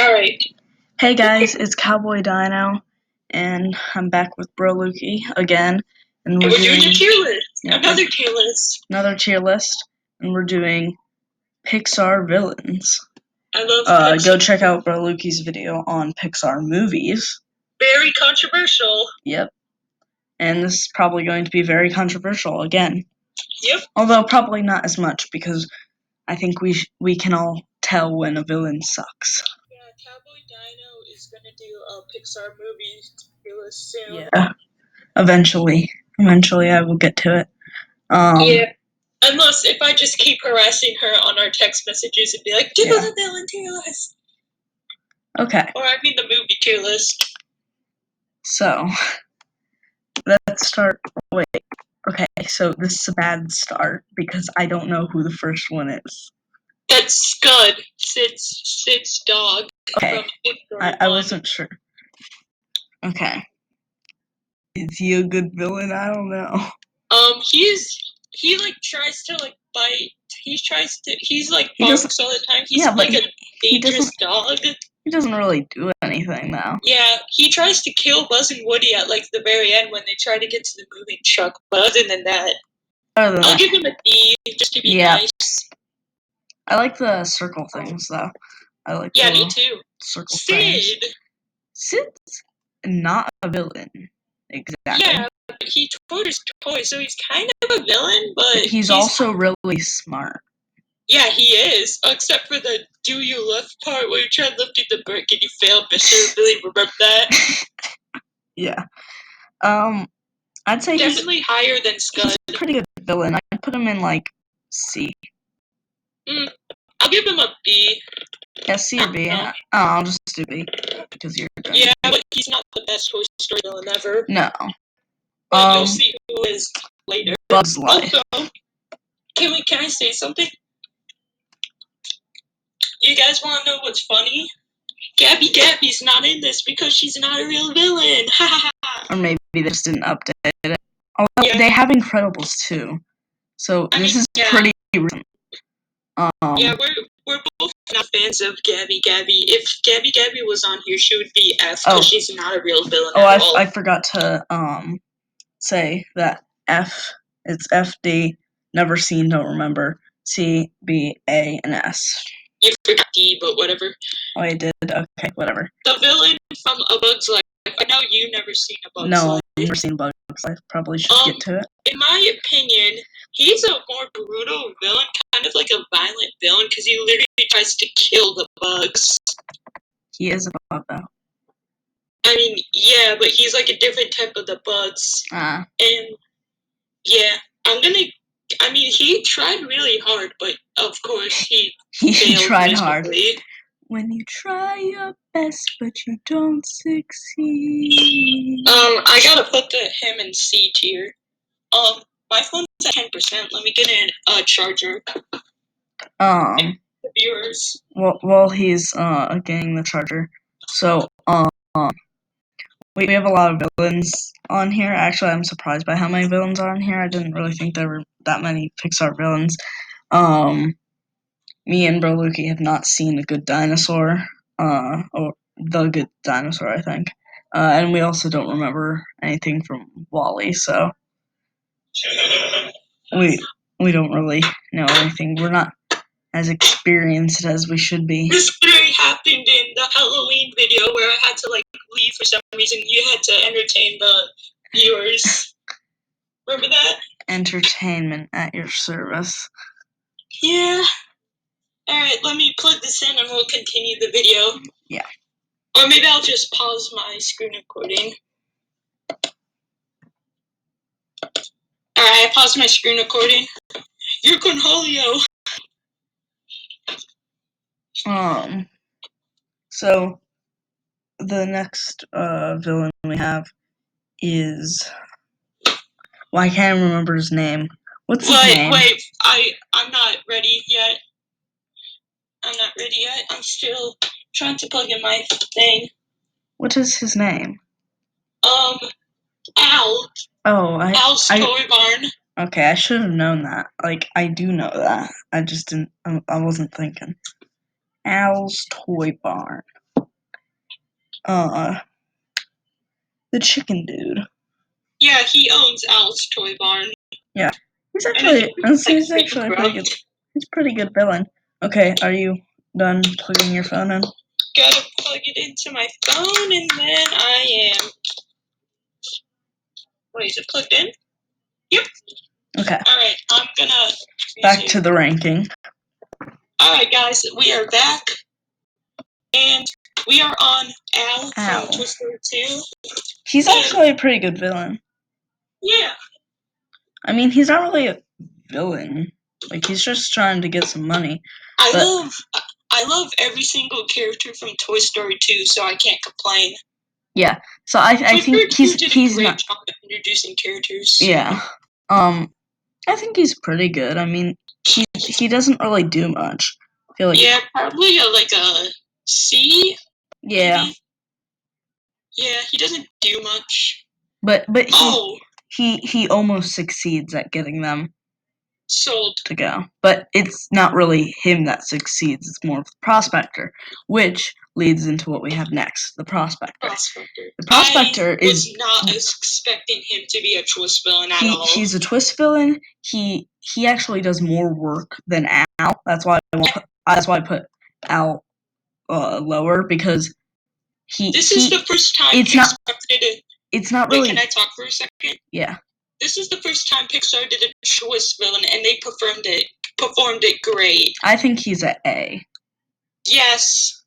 Alright. Hey guys, it's Cowboy Dino, and I'm back with BruhLukey again, and we're doing a tier list. Yeah, Another tier list. Another tier list, and we're doing Pixar villains. I love Pixar. Go check out BruhLukey's video on Pixar movies. Very controversial. Yep. And this is probably going to be very controversial again. Yep. Although probably not as much, because I think we can all tell when a villain sucks. Yeah, Cowboy Dino is gonna do a Pixar movie tier list soon. Yeah. Eventually I will get to it. Yeah. Unless if I just keep harassing her on our text messages and be like, do the villain tier list. Okay. Or I mean the movie tier list. So, let's start. Wait. Okay, so this is a bad start because I don't know who the first one is. That's Scud, Sid's dog. Okay, I wasn't sure. Okay. Is he a good villain? I don't know. He like tries to like bite. He's like barks all the time. He's like a dangerous dog. He doesn't really do anything though. Yeah, he tries to kill Buzz and Woody at like the very end when they try to get to the moving truck. But other than that, I'll give him a D just to be nice. I like the circle things though. I like me too. Circle things. Sid's not a villain. Exactly. Yeah, but he tore his toy, so he's kind of a villain, but he's also really smart. Yeah, he is. Except for the do you lift part where you tried lifting the brick and you failed miserably. Remember that? Yeah. I'd say definitely higher than Scud. He's a pretty good villain. I'd put him in like C. I'll give him a B. Yeah, C or B. I'll just do B because you're done. Yeah, but he's not the best Toy Story villain ever. No. But you'll see who is later. Bug's Life. Also, can I say something? You guys want to know what's funny? Gabby's not in this because she's not a real villain. Or maybe they just didn't update it. Although they have Incredibles too, so this is pretty recent. Yeah, we're both not fans of Gabby. If Gabby was on here, she would be F because she's not a real villain at all. I forgot to say that F. It's FD. Never seen, don't remember. C, B, A, and S. You forgot D, but whatever. Oh, I did. Okay, whatever. The villain from A Bug's Life. I know you've never seen A Bug's Life. No, I've never seen Bug's Life. Probably should get to it. In my opinion, he's a more brutal villain, kind of like a violent villain, because he literally tries to kill the bugs. He is a bug, though. I mean, yeah, but he's like a different type of the bugs. And, yeah, he tried really hard, but of course he tried hard. When you try your best, but you don't succeed. I gotta put him in C tier. My phone's at 10%. Let me get a charger. The viewers. Well, he's getting the charger. So we have a lot of villains on here. Actually, I'm surprised by how many villains are on here. I didn't really think there were that many Pixar villains. Me and BruhLukey have not seen A Good Dinosaur, or The Good Dinosaur, I think. And we also don't remember anything from WALL-E, so we don't really know anything. We're not as experienced as we should be. This literally happened in the Halloween video where I had to leave for some reason. You had to entertain the viewers. Remember that? Entertainment at your service. Yeah. Alright, let me plug this in and we'll continue the video. Yeah. Or maybe I'll just pause my screen recording. Alright, I paused my screen recording. You're Cornholio. So the next villain we have is, well, I can't remember his name. What's his name? Wait, I'm not ready yet. I'm still trying to plug in my thing. What is his name? Al. Oh, Al's Toy Barn. Okay, I should have known that. I do know that. I just didn't. I wasn't thinking. Al's Toy Barn. the chicken dude. Yeah, he owns Al's Toy Barn. Yeah, he's And I actually think he's actually a pretty good. He's a pretty good villain. Okay, are you done plugging your phone in? Gotta plug it into my phone, and then I am. Wait, is it plugged in? Yep. Okay. Alright, I'm gonna. Back to the ranking. Alright, guys, we are back. And we are on Al from Toy Story 2. He's actually a pretty good villain. Yeah. I mean, he's not really a villain. Like, he's just trying to get some money. I love every single character from Toy Story 2, so I can't complain. Yeah, so I think he's did a great not job at introducing characters. Yeah. I think he's pretty good. I mean, he doesn't really do much. I feel like probably like a C. Yeah. Maybe? Yeah, he doesn't do much. But he almost succeeds at getting them sold to go. But it's not really him that succeeds, it's more of the prospector, which leads into what we have next, the prospector. The prospector is not expecting him to be a twist villain at all. He's a twist villain. He actually does more work than Al. That's why I put Al lower, because This is the first time it's not really. Wait, can I talk for a second? Yeah. This is the first time Pixar did a twist villain, and they performed it great. I think he's an A. Yes.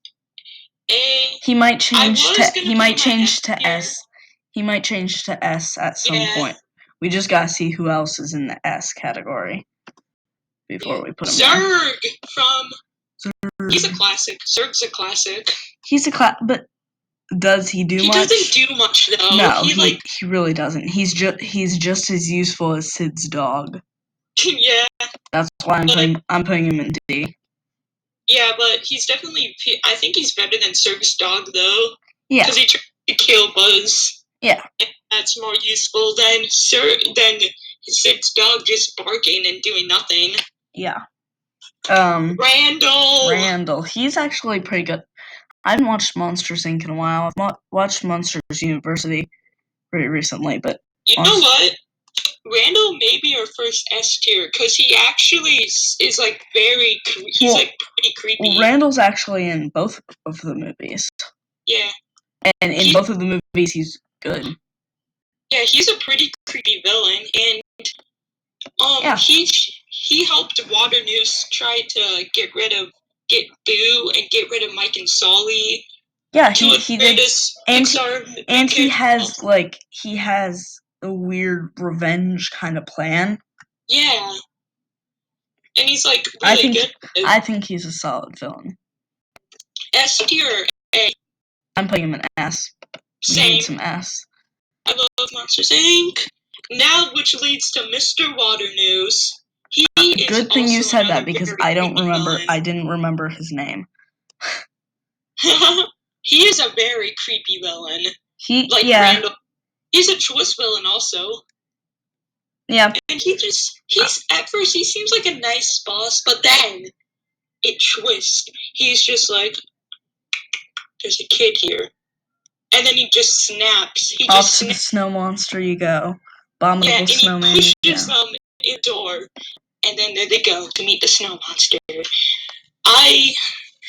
A. He might change to S. He might change to S at some point. We just gotta see who else is in the S category before we put him there. Zurg from. He's a classic. Zurg's a classic. But does he do much? He doesn't do much though. No, he really doesn't. He's just as useful as Sid's dog. Yeah. That's why I'm putting him in D. Yeah, but he's definitely. I think he's better than Zurg's dog though. Yeah. Because he tried to kill Buzz. Yeah. And that's more useful than Sid's dog just barking and doing nothing. Yeah. Randall. He's actually pretty good. I haven't watched Monsters, Inc. in a while. I've watched Monsters University pretty recently, but you know what? Randall may be our first S tier, because he actually is like very. He's like pretty creepy. Well, Randall's actually in both of the movies. Yeah. And in both of the movies, he's good. Yeah, he's a pretty creepy villain, and he helped Water News try to get Boo and get rid of Mike and Sully. Yeah, he did. And he has a weird revenge kind of plan. Yeah. And he's like really good. I think he's a solid villain. S tier or A? I'm putting him in S. Same. Need some S. I love Monsters, Inc. Now, which leads to Mr. Water News. Good thing you said that, because I didn't remember his name. He is a very creepy villain. Randall. He's a twist villain also. Yeah. And at first he seems like a nice boss, but then it twists. He's just like, there's a kid here. And then he just snaps. Off to the snow monster you go. Abominable snowman. He pushes them in the door. And then there they go to meet the snow monster.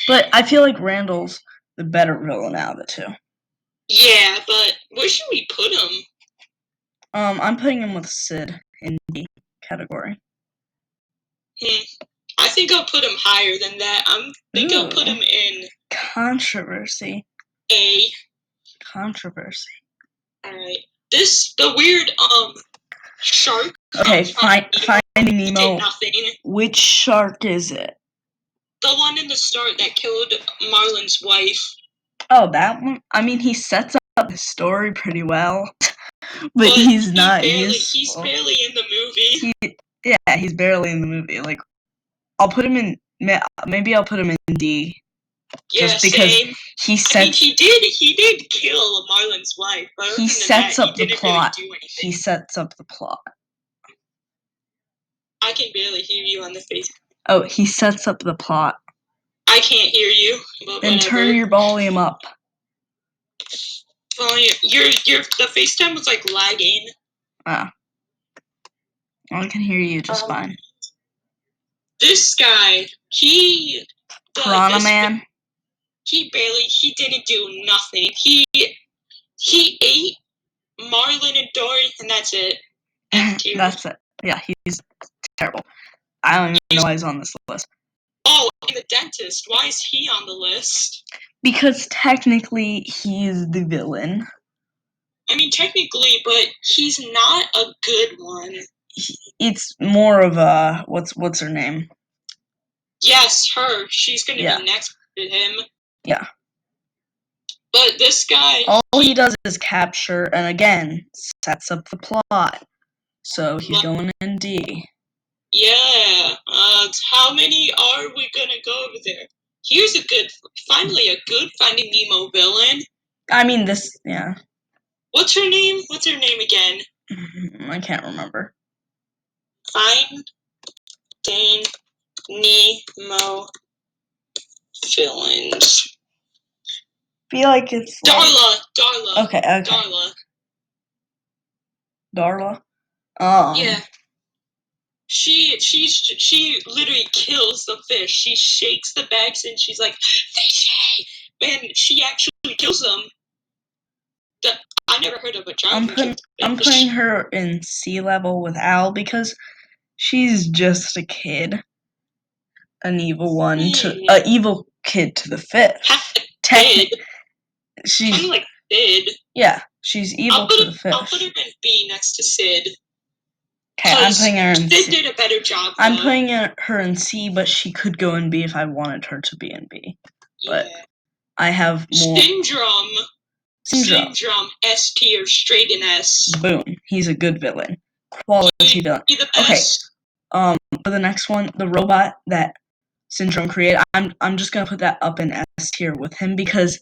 But I feel like Randall's the better villain out of the two. Yeah, but where should we put him? I'm putting him with Sid in D category. I think I'll put him higher than that. I'll put him in controversy. A. Controversy. Alright. The weird shark. Okay, Finding Nemo. Which shark is it? The one in the start that killed Marlin's wife. Oh, that one? I mean, he sets up the story pretty well, but he's not useful. He's barely in the movie. He's barely in the movie. Like, I'll put him in. Maybe I'll put him in D. Yeah, just because same. He did kill Marlin's wife. But he sets up the plot. He sets up the plot. I can barely hear you on the face. Oh, he sets up the plot. I can't hear you. But then turn your volume up. volume. The FaceTime was like lagging. Ah. I can hear you just fine. This guy, Piranha Man. He didn't do nothing. He ate Marlin and Dory, and that's it. That's it. Yeah, he's terrible. I don't even know why he's on this list. Oh, and the dentist. Why is he on the list? Because technically he's the villain. I mean, technically, but he's not a good one. It's more of a what's her name? Yes, her. She's gonna be next to him. Yeah. But this guy... All he does is capture, and again, sets up the plot. So he's going in D. Yeah. How many are we gonna go over there? Here's finally a good Finding Nemo villain. I mean, yeah. What's her name? What's her name again? I can't remember. Finding Nemo villains. Feel like it's Darla. Okay. Darla. Yeah. She literally kills the fish. She shakes the bags and she's like, fishy! And she actually kills them. I never heard of a giant fish. I'm putting her in sea level with Al because she's just a kid. An evil evil kid to the fish. She's kind of like Sid. Yeah, she's evil to the fish. I'll put her in B next to Sid. Okay, I'm putting her in Sid C. did a better job. I'm putting her in C, but she could go in B if I wanted her to be in B. But I have more. Syndrome, S tier, straight in S. Boom. He's a good villain. Quality villain. Okay. For the next one, the robot that Syndrome created, I'm just gonna put that up in S tier with him because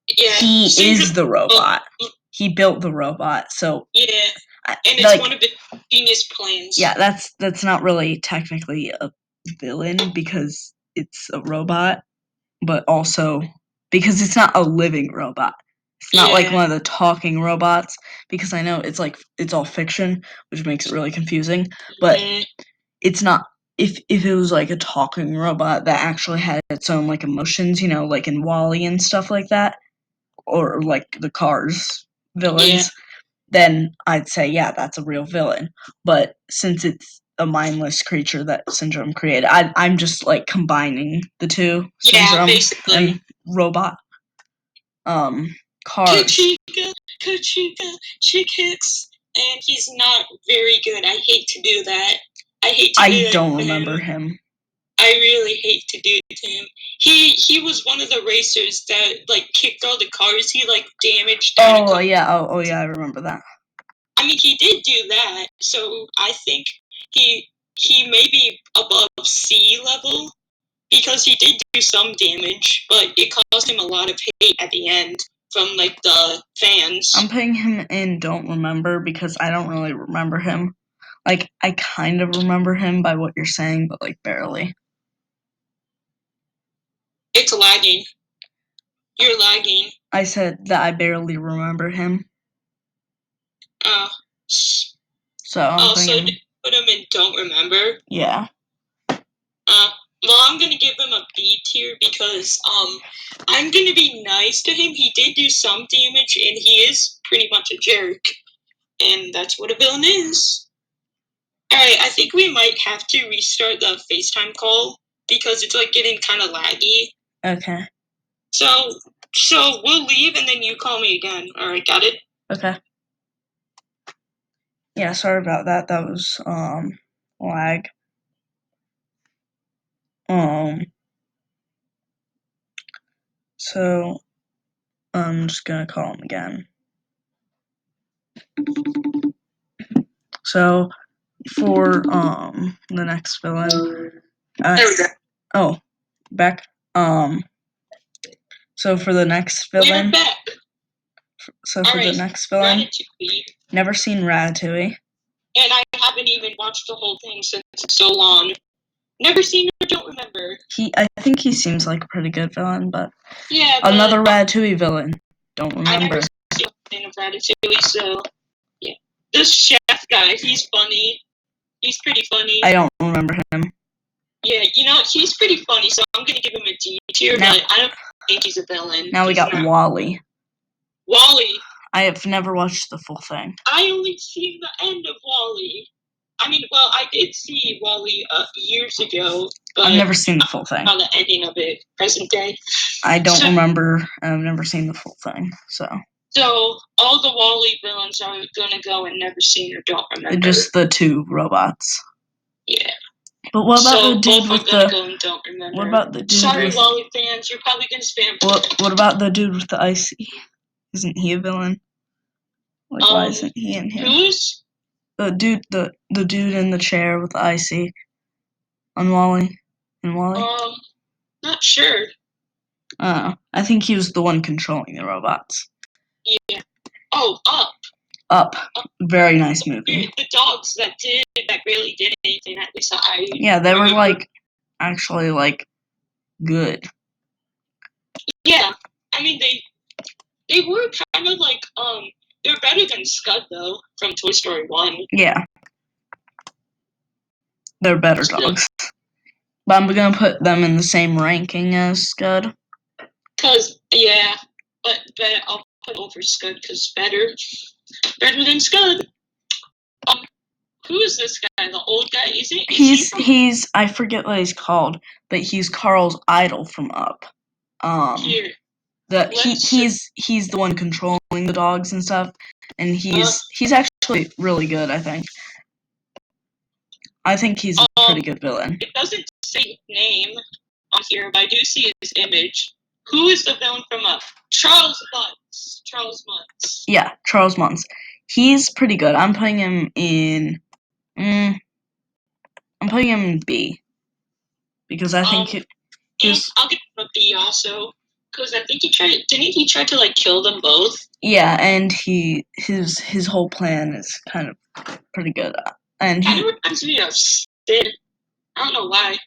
he is the robot. He built the robot, so and it's one of the genius plans. Yeah, that's not really technically a villain because it's a robot, but also because it's not a living robot. It's not like one of the talking robots, because I know it's all fiction, which makes it really confusing. But it's not. If it was like a talking robot that actually had its own like emotions, like in WALL-E and stuff like that, or like the Cars villains, then I'd say yeah, that's a real villain. But since it's a mindless creature that Syndrome created, I'm just like combining the two, Syndrome and robot. Cars. Kachika, chick hits, and he's not very good. I hate to do that. I don't remember him. I really hate to do it to him. He was one of the racers that like kicked all the cars. He like damaged. Oh yeah, I remember that. I mean, he did do that, so I think he may be above C level because he did do some damage, but it caused him a lot of hate at the end from like the fans. I'm putting him in don't remember because I don't really remember him. Like, I kind of remember him by what you're saying, but like barely. It's lagging. You're lagging. I said that I barely remember him. So I'm put him in don't remember? Yeah. Well, I'm gonna give him a B tier because I'm gonna be nice to him. He did do some damage, and he is pretty much a jerk, and that's what a villain is. Alright, I think we might have to restart the FaceTime call because it's like getting kind of laggy. Okay. So we'll leave and then you call me again. Alright, got it? Okay. Yeah, sorry about that. That was lag. So I'm just gonna call him again. So for the next villain, oh, back. So for the next villain, we're back. So for the next villain, never seen Ratatouille. And I haven't even watched the whole thing since so long. Never seen it, don't remember. I think he seems like a pretty good villain, but yeah, another Ratatouille villain. Don't remember. fan of Ratatouille, so yeah. This chef guy, he's funny. He's pretty funny. I don't remember him. Yeah, he's pretty funny, so I'm gonna give him a D tier, but I don't think he's a villain. Now we got Wally. Wally. I have never watched the full thing. I only seen the end of Wally. I mean, well, I did see Wally years ago, but I've never seen the full thing. On the ending of it, present day. I don't remember. I've never seen the full thing, so. So all the Wally villains are gonna go and never seen or don't remember. Just the two robots. Yeah. But what about the dude both with are gonna go and don't remember. What about the dude Sorry, with... Wally fans, you're probably gonna spam. What about the dude with the icy? Isn't he a villain? Like, why isn't he in here? Who's? The dude in the chair with the icy. On Wally. In Wally? Not sure. I think he was the one controlling the robots. Yeah. Oh, Up. Up. Very nice movie. The dogs that really did anything, at least I... Yeah, they were, actually, good. Yeah. I mean, they were kind of they're better than Scud, though, from Toy Story 1. Yeah. They're better dogs. But I'm gonna put them in the same ranking as Scud. Yeah. But I'll put over Scud, because better than Scud. Who is this guy? The old guy? He's I forget what he's called, but he's Carl's idol from Up. Here. He's the one controlling the dogs and stuff, and he's actually really good, I think. I think he's a pretty good villain. It doesn't say his name on here, but I do see his image. Who is the villain from Up? Charles Muntz. Yeah, Charles Muntz. He's pretty good. I'm putting him in... I'm putting him in B. Because I think I'll give him a B also. Because I think didn't he try to kill them both? Yeah, and his whole plan is kind of pretty good. And kind of reminds me of Sid. I don't know why.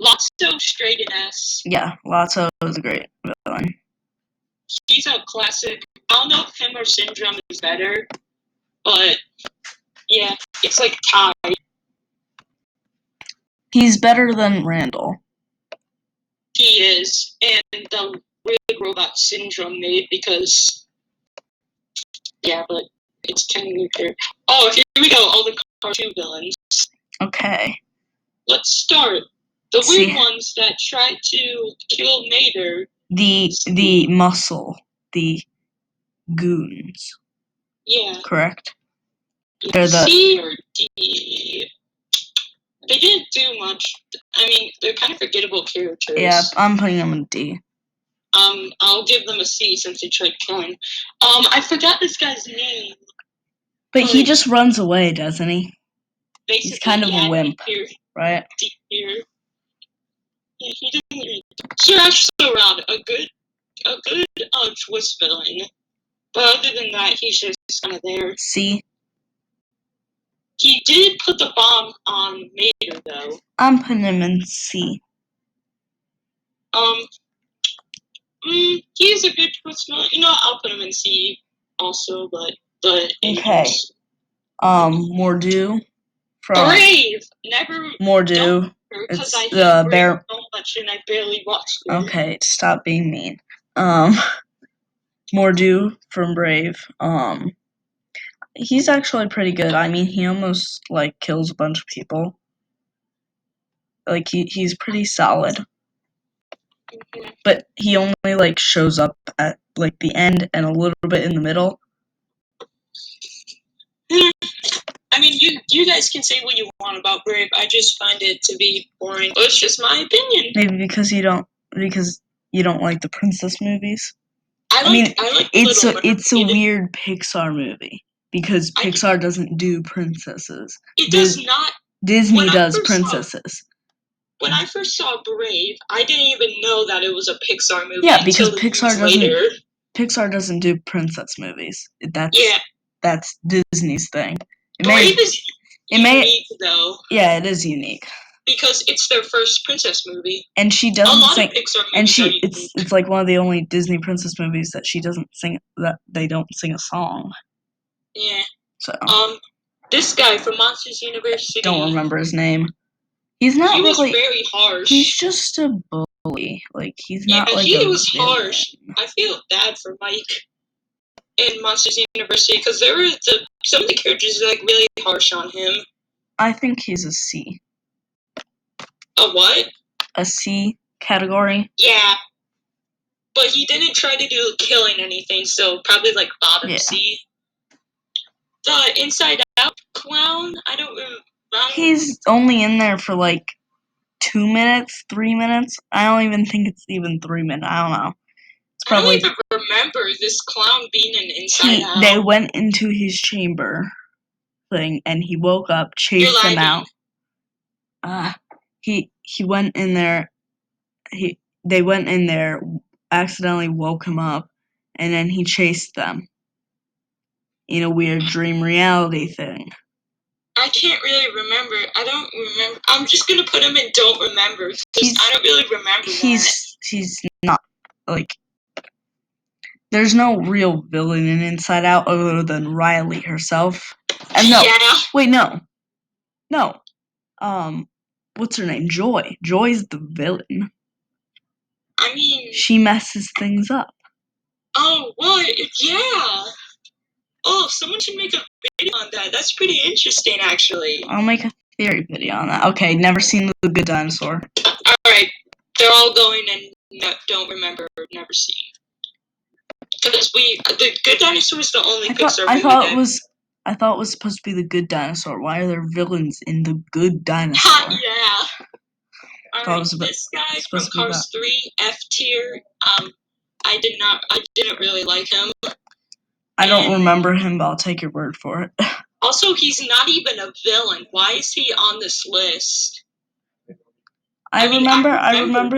Lotso straight in S. Yeah, Lotso is a great villain. He's a classic. I don't know if him or Syndrome is better, but yeah, it's tied. He's better than Randall. He is, and the Rig Robot Syndrome made because, yeah, but it's 10 nuclear. Oh, here we go, all the cartoon villains. Okay. Let's start. The weird ones that tried to kill Mater. The muscle. The goons. Yeah. Correct? They're C or D? They didn't do much. I mean, they're kind of forgettable characters. Yeah, I'm putting them in D. I'll give them a C since they tried killing. I forgot this guy's name. But he just runs away, doesn't he? He's kind of a wimp, right? Yeah, he doesn't really... Sir actually around a good twist villain. But other than that, he's just kind of there. C. He did put the bomb on Mater, though. I'm putting him in C. He's a good twist villain. I'll put him in C also, but okay. Mordu from Brave. Never. Mordu. Because I hate Brave so much and I barely watched it. Okay, stop being mean. Mordu from Brave. He's actually pretty good. I mean, he almost kills a bunch of people. He's pretty solid. Mm-hmm. But he only shows up at the end and a little bit in the middle. I mean, you guys can say what you want about Brave. I just find it to be boring. But it's just my opinion. Maybe because you don't like the princess movies. I mean, it's a weird Pixar movie because Pixar doesn't do princesses. It does not. Disney does princesses. When I first saw Brave, I didn't even know that it was a Pixar movie. Yeah, because Pixar doesn't do princess movies. That's Disney's thing. Brave is unique, though. Yeah, it is unique. because it's their first princess movie. And she doesn't A lot sing. of Pixar movies And are unique. it's like one of the only Disney princess movies that she doesn't sing. That they don't sing a song. Yeah. So. This guy from Monsters University. Don't remember his name. He's not really. He was very harsh. He's just a bully. Like he's not like he a was villain. harsh. I feel bad for Mike in Monsters University because some of the characters are like really harsh on him. I think he's a C. A what? A C category. Yeah. But he didn't try to do killing anything, so probably like bottom C. The Inside Out clown, I don't remember. He's only in there for like 2 minutes, 3 minutes. I don't even think it's even 3 minutes. I don't know. It's probably. I don't even remember this clown being an Inside Out. They went into his chamber thing, and he woke up, chased them out. He went in there. They went in there, accidentally woke him up, and then he chased them in a weird dream reality thing. I can't really remember. I don't remember. I'm just gonna put him in don't remember because I don't really remember that. He's not like. There's no real villain in Inside Out other than Riley herself. And no, wait, no. What's her name? Joy. Joy's the villain. I mean, she messes things up. Oh, what? Yeah. Oh, someone should make a video on that. That's pretty interesting, actually. I'll make a theory video on that. Okay, never seen The Good Dinosaur. Alright, they're all going and don't remember, never seen. Because The Good Dinosaur is the only Pixar movie I thought it was supposed to be The Good Dinosaur. Why are there villains in The Good Dinosaur? Yeah. Alright, this guy from Cars 3, F tier, I didn't really like him. I don't remember him, but I'll take your word for it. Also, he's not even a villain. Why is he on this list? I remember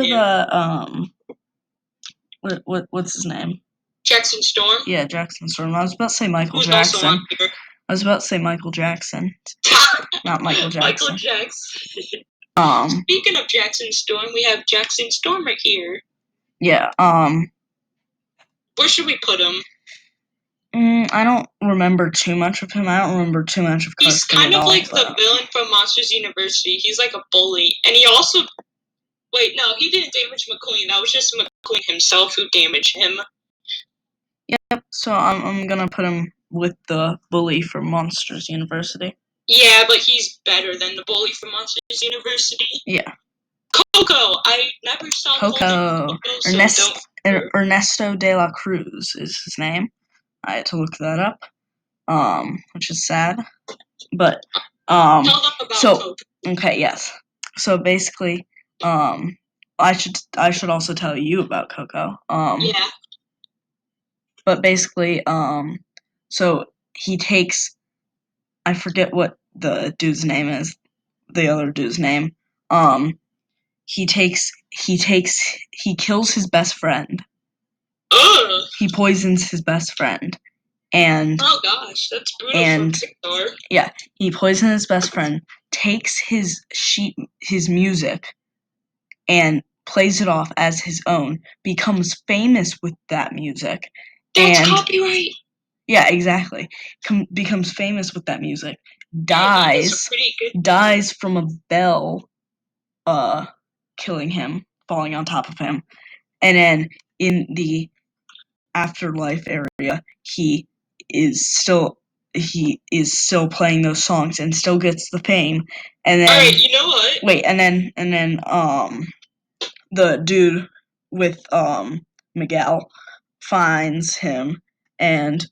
the what's his name? Jackson Storm? Yeah, Jackson Storm. I was about to say Michael Jackson. Not Michael Jackson. Michael Jackson. Speaking of Jackson Storm, we have Jackson Storm right here. Yeah, where should we put him? I don't remember too much of him. I don't remember too much of Cars. He's kind of like the villain from Monsters University. He's like a bully. And he also... Wait, no, he didn't damage McQueen. That was just McQueen himself who damaged him. Yep, so I'm gonna put him with the bully from Monsters University. Yeah, but he's better than the bully from Monsters University. Yeah. Coco! I never saw Coco. Ernesto de la Cruz is his name. I had to look that up, which is sad. But, Tell them about Coco. Okay, yes. So basically, I should also tell you about Coco. Yeah. But basically, so he takes, I forget what the dude's name is, the other dude's name. He kills his best friend. Ugh. He poisons his best friend. And oh gosh, that's brutal for Pixar. Yeah, he poisons his best friend, takes his music, and plays it off as his own, becomes famous with that music. That's copyright! Yeah, exactly. Becomes famous with that music. Dies from a bell killing him, falling on top of him. And then in the afterlife area, he is still playing those songs and still gets the fame. And then alright, you know what? Wait, and then the dude with Miguel finds him, and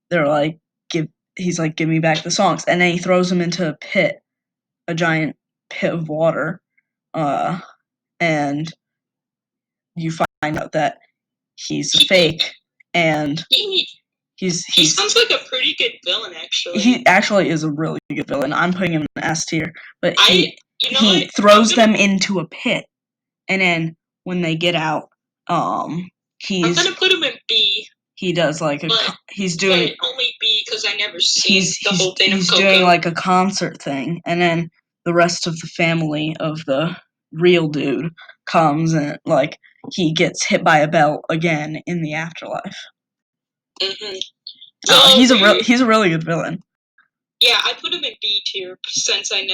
they're like, he's like, give me back the songs, and then he throws him into a giant pit of water, and you find out that he's a fake, and he sounds like a pretty good villain, actually. He actually is a really good villain. I'm putting him in S tier, but he throws them into a pit, and then when they get out, I'm gonna put him in B. He does like he's doing only B because I never seen the whole thing of Coco. He's doing like a concert thing, and then the rest of the family of the real dude comes and like he gets hit by a belt again in the afterlife. Mm-hmm. He's a really good villain. Yeah, I put him in B tier since I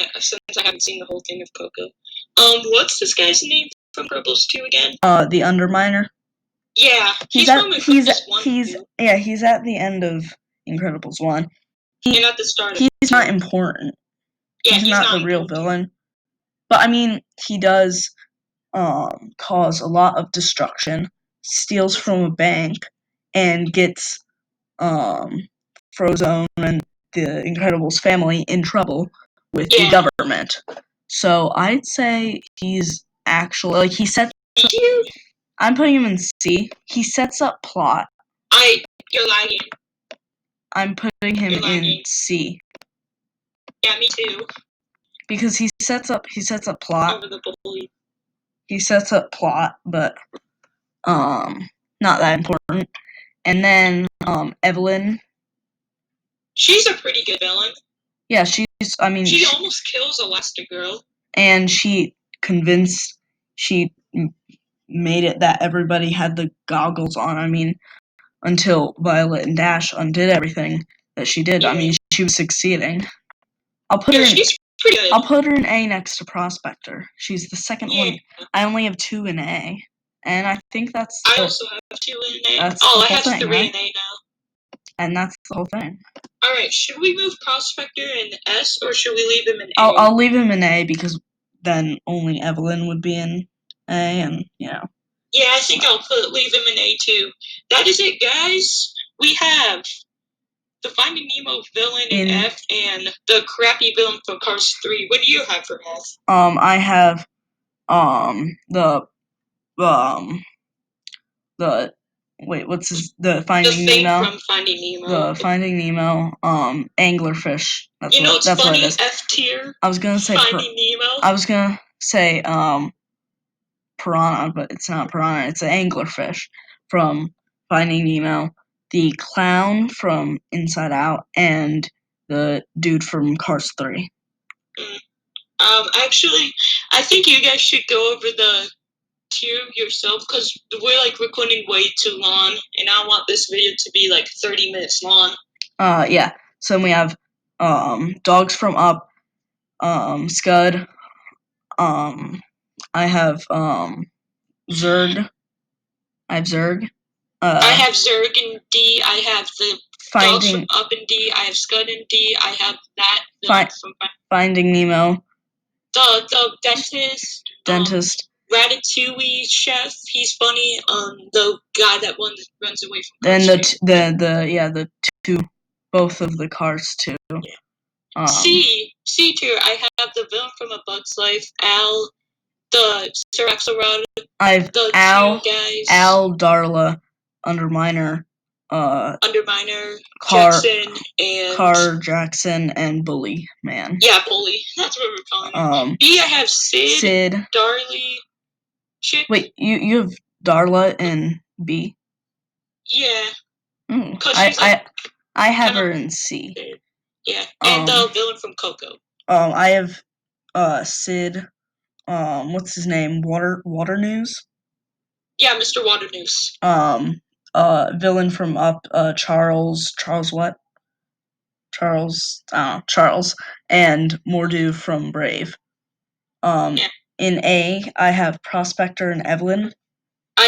haven't seen the whole thing of Coco. What's this guy's name from Incredibles 2 again? The Underminer. Yeah, he's at the end of Incredibles 1. And at the start of He's not important. Yeah, he's not the real villain. But I mean, he does cause a lot of destruction, steals from a bank, and gets Frozone and the Incredibles family in trouble with the government. So I'd say he's actually he sets. I'm putting him in C. He sets up plot. You're lagging. I'm putting him in C. Yeah, me too. Because he sets up plot. Over the bully. He sets up plot, but not that important. And then Evelyn. She's a pretty good villain. Yeah, she almost kills Elastigirl. And she made it that everybody had the goggles on. I mean, until Violet and Dash undid everything that she did. Yeah. I mean, she was succeeding. She's pretty good. I'll put her in A next to Prospector. She's the second one. I only have 2 in A. And I think that's... I also have 2 in A. I have 3 in A now. And that's the whole thing. Alright, should we move Prospector in S, or should we leave him in A? I'll leave him in A, because then only Evelyn would be in A, and, Yeah, I think I'll leave him in A, too. That is it, guys. We have the Finding Nemo villain in F, and the crappy villain from Cars 3. What do you have for F? I have, the Finding Nemo. From Finding Nemo. The Finding Nemo, anglerfish. That's funny, what it is. F tier. I was gonna say Finding Nemo. I was gonna say piranha, but it's not piranha. It's an anglerfish from Finding Nemo. The clown from Inside Out, and the dude from Cars 3. Actually, I think you guys should go over the tier yourself, because we're like recording way too long, and I want this video to be like 30 minutes long. Yeah. So then we have Dogs from Up, Scud. I have Zurg. I have Zurg. I have Zurg in D. I have the Dogs from Up in D. I have Scud in D. I have that from Finding Nemo. The dentist. Ratatouille chef. He's funny. The guy that runs away from. Then the 2, both of the Cars 2. Yeah. C tier. I have the villain from A Bug's Life, Al, the Sir Axelrod. I have the Al, 2 guys. Al, Darla, Underminer, Jackson, and Jackson, and Bully Man. Yeah, Bully. That's what we're calling him. B, I have Sid, Darlie, Chick. Wait, you have Darla in B? Yeah. I have her in C. Yeah, and the villain from Coco. I have Sid. What's his name? Water News. Yeah, Mr. Water News. Villain from Up. Charles what? Charles, and Mordu from Brave. In A, I have Prospector and Evelyn. For A,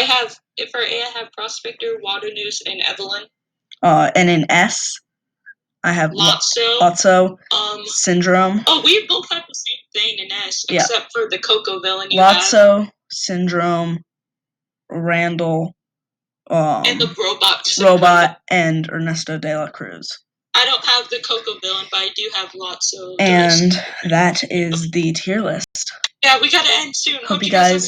I have Prospector, Water News, and Evelyn. And in S, I have Lotso, Syndrome. Oh, we both have the same thing in S, except for the Coco villain you Lotso, Syndrome, Randall, and the Robot, and Ernesto de la Cruz. I don't have the Coco villain, but I do have Lotso. And that is the tier list. Yeah, we gotta end soon. Hope you guys